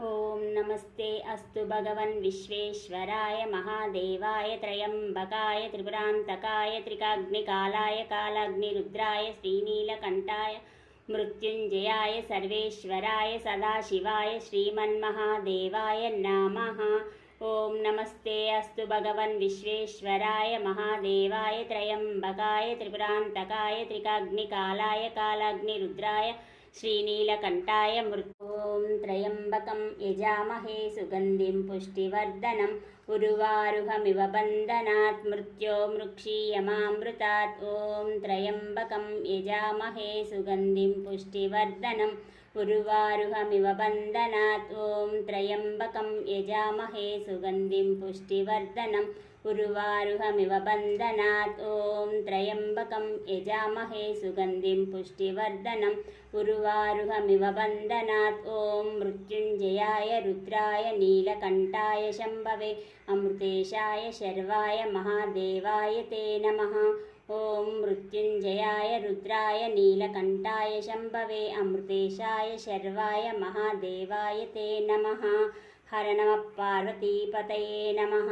ओम नमस्ते अस्तु भगवन् विश्वेश्वराय महादेवाय त्र्यंबकाय त्रिपुरांतकाय त्रिकाग्निकालाय कालाग्निरुद्राय श्रीनीलकंठाय मृत्युंजयाय सर्वेश्वराय सदाशिवाय श्रीमन्महादेवाय नमः। ओम नमस्ते अस्तु भगवन् विश्वेश्वराय महादेवाय त्र्यंबकाय त्रिपुरांतकाय त्रिकाग्निकालाय कालाग्निरुद्राय श्रीनीलकंठाय ॐ त्र्यंबकं यजामहे सुगन्धिं पुष्टिवर्धनम् उर्वारुहमिव बन्धनात् मृत्योर्मुक्षीयमामृतात्। ॐ त्र्यंबकं यजामहे सुगन्धिं पुष्टिवर्धनम् उर्वारुहमिव बन्धनात्। ॐ त्र्यंबकं यजामहे सुगन्धिं पुष्टिवर्धनम् उर्वारुहमिव बन्धनात्। ॐ त्र्यंबकं यजामहे सुगन्धिं पुष्टिवर्धनम् उर्वारुहमिव बन्धनात्। ॐ मृत्युंजयाय रुद्राय नीलकंठाय शम्भवे अमृतेशाय शर्वाय महादेवाय ते नमः। ॐ मृत्युंजयाय रुद्राय नीलकंठाय शम्भवे अमृतेशाय शर्वाय महादेवाय ते नमः। हर नमः पार्वतीपतये नमः।